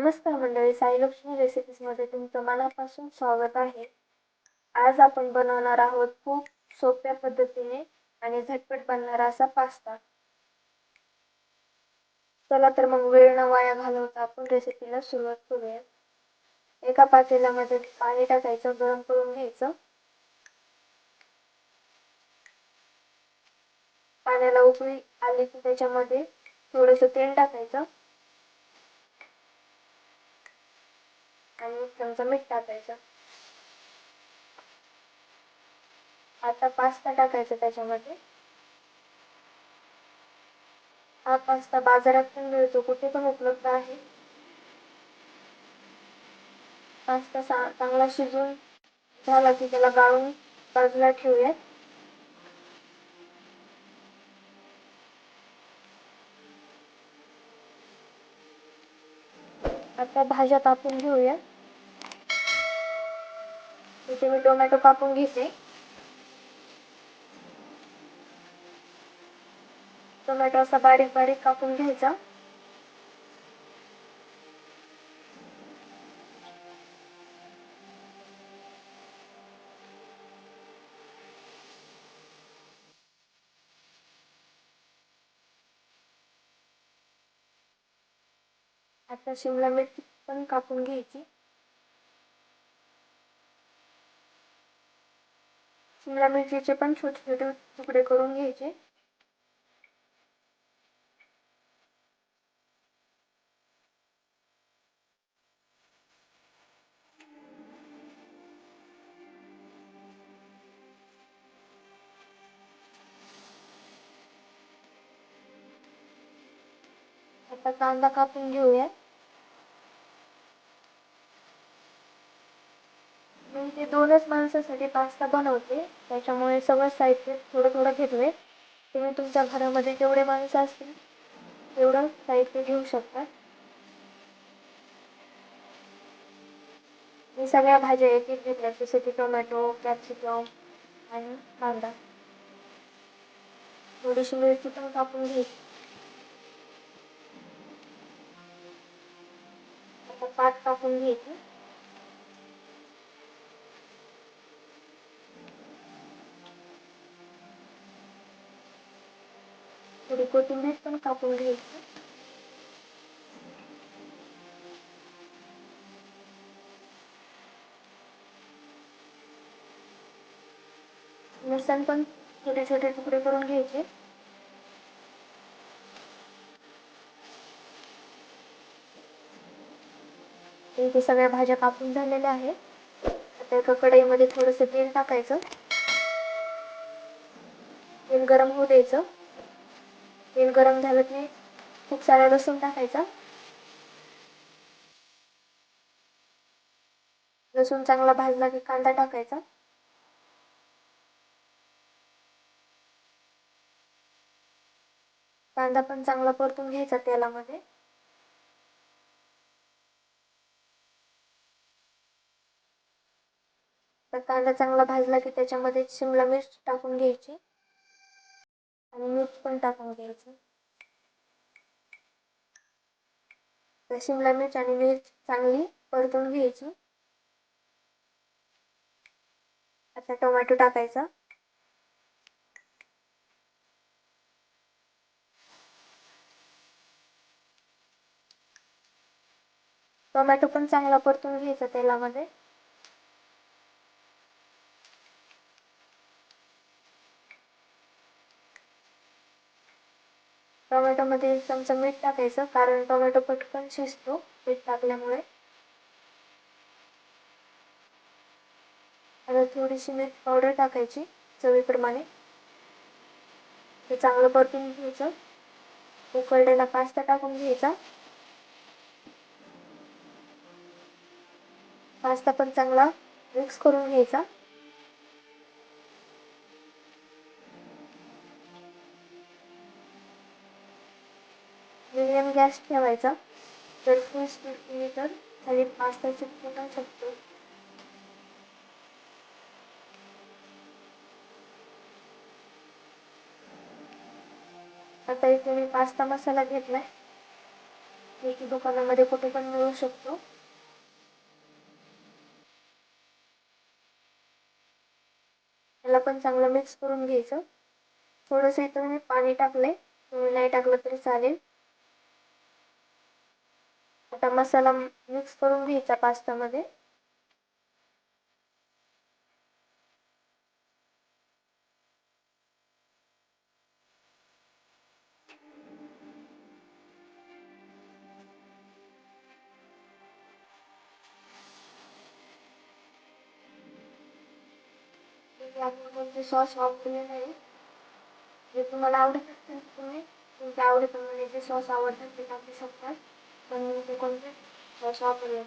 नमस्कार मंडळी, साईलक्ष्मी रेसिपीजमध्ये तुमचं मनापासून स्वागत आहे. आज आपण बनवणार आहोत खूप सोप्या पद्धतीने आणि झटपट बनणारा असा पास्ता. चला तर मग वेळ न वाया घालवता आपण रेसिपीला सुरुवात करूया. एका पातेल्यामध्ये पाणी टाकायचं, गरम करून घ्यायचं. पाण्याला उकळी आली की त्याच्यामध्ये थोडंसं तेल टाकायचं आणि 1 चमचा मीठ टाकायचं. आता पास्ता टाकायचा त्याच्यामध्ये. हा पास्ता बाजारात पण मिळतो, कुठे पण उपलब्ध आहे. पास्ता चांगला शिजून झाला की त्याला गाळून बाजूला ठेवूया. आता भाज्या कापून घेऊया. इथे मी टोमॅटो कापून घेते. टोमॅटो असा बारीक बारीक कापून घ्यायचा. आता शिमला मिरची पण कापून घ्यायची. शिमला मिरचीचे पण छोटे छोटे तुकडे करून घ्यायचे. आता कांदा कापून घेऊया. मी इथे 2च माणसासाठी पास्ता बनवते, त्याच्यामुळे सगळं साहित्य थोडं थोडं घेतलंय. तुम्ही तुमच्या घरामध्ये जेवढे माणसं असतील तेवढं साहित्य घेऊ शकता. मी सगळ्या भाज्या एक एक घेतल्या, जसे की टोमॅटो, कॅप्सिकम आणि कांदा. थोडीशी मिरची पण कापून घ्यायची. आता पात कापून घ्यायची. थोडी कोथिंबीर पण कापून घ्यायची. लसूण पण छोटे छोटे तुकडे करून घ्यायचे. इथे सगळ्या भाज्या कापून झालेल्या आहेत. आता एका कढईमध्ये थोडंसं तेल टाकायचं. तेल गरम होऊ द्यायचं. तेल गरम झालं की खूप सारा लसूण टाकायचा. लसूण चांगला भाजला की कांदा टाकायचा. कांदा पण चांगला परतून घ्यायचा तेलामध्ये. तर कांदा चांगला भाजला की त्याच्यामध्ये शिमला मिर्च टाकून घ्यायची आणि मीठ पण टाकून घ्यायचं. तर शिमला मिर्च आणि मिर्च चांगली परतून घ्यायची. आता टोमॅटो टाकायचा. टोमॅटो पण चांगला परतून घ्यायचा तेलामध्ये. टोमॅटोमध्ये 1 चमचा मीठ टाकायचं, कारण टोमॅटो पटकन शिजतो मीठ टाकल्यामुळे. आता थोडीशी मिरची पावडर टाकायची चवीप्रमाणे. ते चांगलं परतून घ्यायचं. उकळलेला पास्ता टाकून घ्यायचा. पास्ता पण चांगला मिक्स करून घ्यायचा. मीडियम गॅस ठेवायचा. जर फुल स्पीड केली तर खाली पास्ता चिटकू पण शकतो. आता इथे मी पास्ता मसाला घेतलाय. की दुकानामध्ये कुठे पण मिळू शकतो. त्याला पण चांगलं मिक्स करून घ्यायचं. थोडंसं इथं मी पाणी टाकलंय, तुम्ही नाही टाकलं तरी चालेल. आता मसाला मिक्स करून घ्यायचा पास्तामध्ये. आपण कोणते सॉस वापरले नाही. जे तुम्हाला आवडत असतील तुम्ही तुमच्या आवडीप्रमाणे जे सॉस आवडतात ते टाकू शकतात, पण मी ते कोणते सॉस वापरले.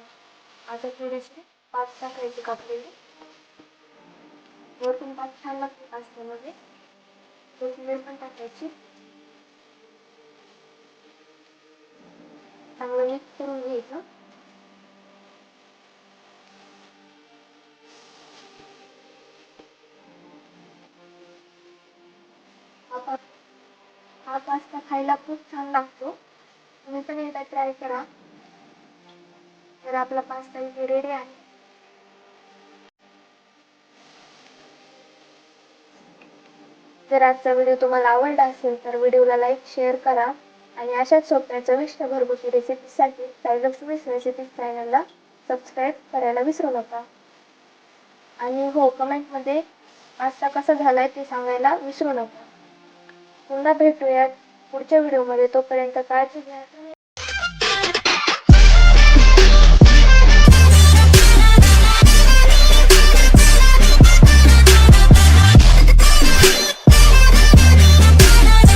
आता थोडेसे पाच टाकायचे कापलेले. वरतून पाच छान लागते पास्त्यामध्ये. कोथिंबीर पण टाकायची. चांगलं मिक्स करून घ्यायचं. हा पास्ता खायला खूप छान लागतो. तुम्ही पण एकदा ट्राय करा. तर आपला पास्ता इथे रेडी आहे. जर आजचा व्हिडिओ तुम्हाला आवडला असेल तर व्हिडिओला लाईक शेअर करा आणि अशाच सोप्या चविष्ट घरगुती रेसिपीसाठी साईलक्ष्मीज रेसिपीज चॅनलला सबस्क्राईब करायला विसरू नका. आणि हो, कमेंटमध्ये पास्ता कसा झालाय ते सांगायला विसरू नका. पुन्हा भेटूयात पुढच्या व्हिडिओमध्ये. तोपर्यंत काळजी घ्या.